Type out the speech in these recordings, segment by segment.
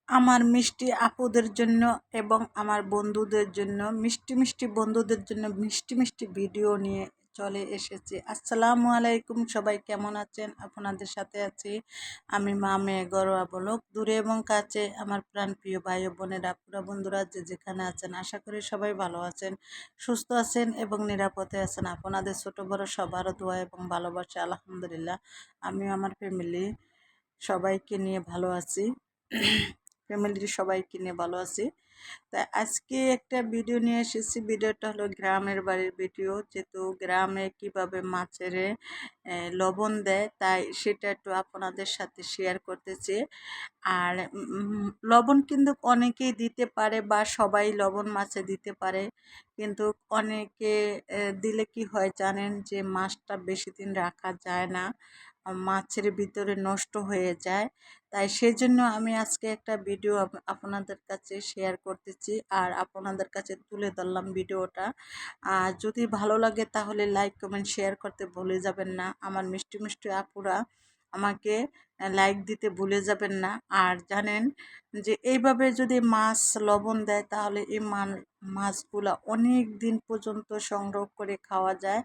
আমার মিষ্টি আপুদের জন্য এবং আমার বন্ধুদের জন্য মিষ্টি মিষ্টি বন্ধুদের জন্য মিষ্টি মিষ্টি ভিডিও নিয়ে চলে এসেছি। আসসালামু আলাইকুম, সবাই কেমন আছেন? আপনাদের সাথে আছি আমি মা মেয়ে ঘরোয়া ব্লগ। দূরে এবং কাছে আমার প্রাণপ্রিয় ভাই ও বোনেরা, আপুরা, বন্ধুরা যে যেখানে আছেন, আশা করি সবাই ভালো আছেন, সুস্থ আছেন এবং নিরাপদে আছেন। আপনাদের ছোট বড় সবারও দোয়া এবং ভালোবাসা আলহামদুলিল্লাহ আমি আমার ফ্যামিলি সবাইকে নিয়ে ভালো আছি। ফ্যামিলির সবাইকে নিয়ে ভালো আছি। তাই আজকে একটা ভিডিও নিয়ে এসেছি। ভিডিওটা হলো গ্রামের বাড়ির ভিডিও। যেহেতু গ্রামে কিভাবে মাছের লবণ দেয়, তাই সেটা একটু আপনাদের সাথে শেয়ার করতেছি। আর লবণ কিন্তু অনেকেই দিতে পারে বা সবাই লবণ মাছে দিতে পারে, কিন্তু অনেকে দিলে কি হয় জানেন, যে মাছটা বেশি দিন রাখা যায় না, মাছের ভিতরে নষ্ট হয়ে যায়। তাই সেজন্য আমি আজকে একটা ভিডিও আপনাদের কাছে শেয়ার করতেছি আর আপনাদের কাছে তুলে ধরলাম ভিডিওটা। আর যদি ভালো লাগে তাহলে লাইক কমেন্ট শেয়ার করতে ভুলে যাবেন না। আমার মিষ্টি মিষ্টি আপুরা আমাকে লাইক দিতে ভুলে যাবেন না। আর জানেন যে এইভাবে যদি মাছ লবণ দেয় তাহলে এই মাছগুলা অনেক দিন পর্যন্ত সংগ্রহ করে খাওয়া যায়।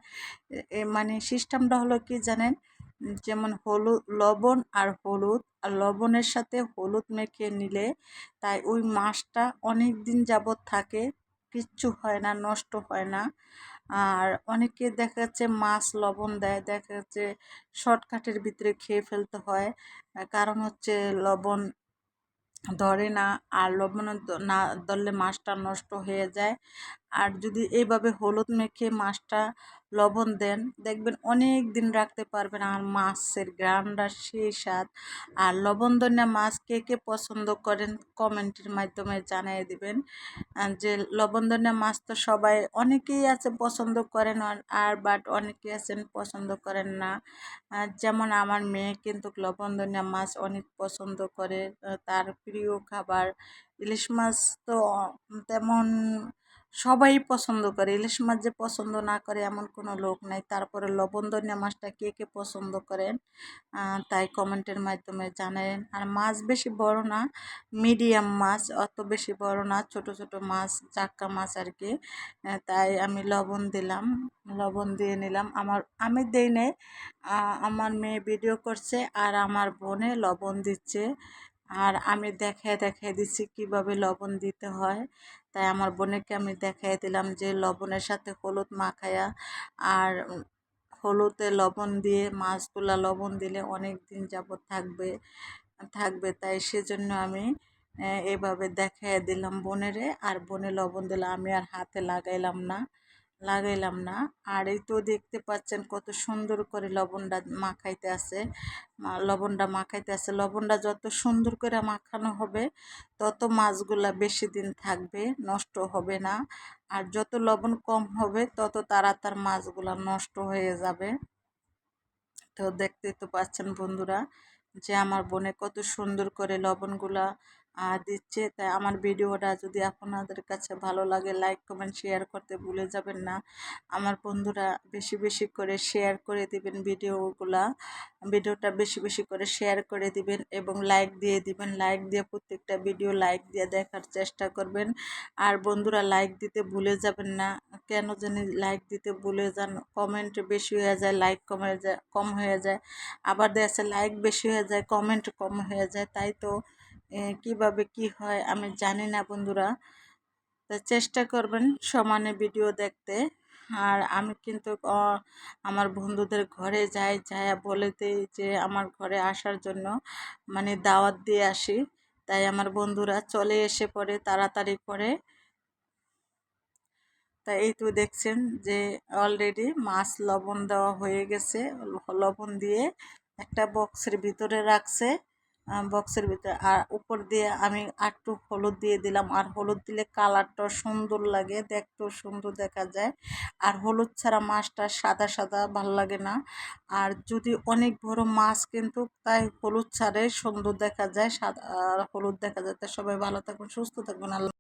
মানে সিস্টেমটা হলো কি জানেন, যেমন হলুদ লবণ আর হলুদ, আর লবণের সাথে হলুদ মেখে নিলে তাই ওই মাছটা অনেক দিন যাবৎ থাকে, কিচ্ছু হয় না, নষ্ট হয় না। আর অনেকে দেখা যাচ্ছে মাছ লবণ দেয়, দেখা যাচ্ছে শর্টকাটের ভিতরে খেয়ে ফেলতে হয়। কারণ হচ্ছে লবণ ধরে না, আর লবণ না ধরলে মাছটা নষ্ট হয়ে যায়। আর যদি এইভাবে হলুদ মেখে মাছটা লবণ দেন, দেখবেন অনেক দিন রাখতে পারবেন, আর মাছের গ্রানটা সেই স্বাদ। আর লবণধন্য মাছ কে কে পছন্দ করেন কমেন্টের মাধ্যমে জানিয়ে দিবেন। যে লবণধন্য মাছ তো সবাই, অনেকেই আছে পছন্দ করেন, আর বাট অনেকেই আছেন পছন্দ করেন না। যেমন আমার মেয়ে কিন্তু লবণধন্য মাছ অনেক পছন্দ করে, তার প্রিয় খাবার। ইলিশ মাছ তো তেমন সবাই পছন্দ করে, ইলিশ মাছ যে পছন্দ না করে এমন কোনো লোক নাই। তারপরে লবণধন্য মাছটা কে কে পছন্দ করেন তাই কমেন্টের মাধ্যমে জানাবেন। আর মাছ বেশি বড় না, মিডিয়াম মাছ, অত বেশি বড় না, ছোট ছোট মাছ, চাক্কা মাছ আর কি। তাই আমি লবণ দিলাম, লবণ দিয়ে নিলাম। আমি দেই নাই, আমার মেয়ে ভিডিও করছে আর আমার বোনে লবণ দিচ্ছে, আর আমি দেখায় দেখায় দিচ্ছি কিভাবে লবণ দিতে হয়। তাই আমার বোনকে আমি দেখাই দিলাম যে লবণের সাথে হলুদ মাখায়া, আর হলুদে লবণ দিয়ে মাছগুলা লবণ দিলে অনেক দিন যাবত থাকবে থাকবে তাই সেজন্য আমি এভাবে দেখাই দিলাম বোনেরে, আর বোনে লবণ দিলাম, আমি আর হাতে লাগাইলাম না। আর এই তো দেখতে পাচ্ছেন কত সুন্দর করে লবণটা মাখাইতে আছে। লবণটা যত সুন্দর করে মাখানো হবে তত মাছগুলা বেশি দিন থাকবে, নষ্ট হবে না। আর যত লবণ কম হবে তত তাড়াতাড়ি মাছগুলা নষ্ট হয়ে যাবে। তো দেখতেই তো পাচ্ছেন বন্ধুরা যে আমার বোনে কত সুন্দর করে লবণগুলা দিচ্ছে। তাই আমার ভিডিওটা যদি আপনাদের কাছে ভালো লাগে লাইক কমেন্ট শেয়ার করতে ভুলে যাবেন না। আমার বন্ধুরা বেশি বেশি করে শেয়ার করে দিবেন ভিডিওটা বেশি বেশি করে শেয়ার করে দিবেন এবং লাইক দিয়ে দিবেন। লাইক দিয়ে প্রত্যেকটা ভিডিও লাইক দিয়ে দেখার চেষ্টা করবেন। আর বন্ধুরা লাইক দিতে ভুলে যাবেন না, কেন জানি লাইক দিতে ভুলে যান, কমেন্ট বেশি হয়ে যায়, লাইক কম হয়ে যায়, আবার দেখা যাচ্ছে লাইক বেশি হয়ে যায় কমেন্ট কম হয়ে যায়। তাই তো কিভাবে কি হয় আমি জানি না বন্ধুরা। তো চেষ্টা করবেন সমানে ভিডিও দেখতে। আর আমি কিন্তু আমার বন্ধুদের ঘরে যাই, বলে দিই যে আমার ঘরে আসার জন্য, মানে দাওয়াত দিয়ে আসি। তাই আমার বন্ধুরা চলে এসে পড়ে তাড়াতাড়ি করে। তা এই তো দেখছেন যে অলরেডি মাছ লবণ দেওয়া হয়ে গেছে। লবণ দিয়ে একটা বক্সের ভিতরে রাখছে, বক্সের ভিতরে, আর উপর দিয়ে আমি একটু হলুদ দিয়ে দিলাম। আর হলুদ দিলে কালারটা সুন্দর লাগে, দেখতেও সুন্দর দেখা যায়। আর হলুদ ছাড়া মাছটা সাদা সাদা ভালো লাগে না। আর যদি অনেক বড় মাছ কিন্তু তাই হলুদ ছাড়াই সুন্দর দেখা যায়, সাদা আর হলুদ দেখা যায়। তাই সবাই ভালো থাকবেন, সুস্থ থাকবেন। আল্লাহ।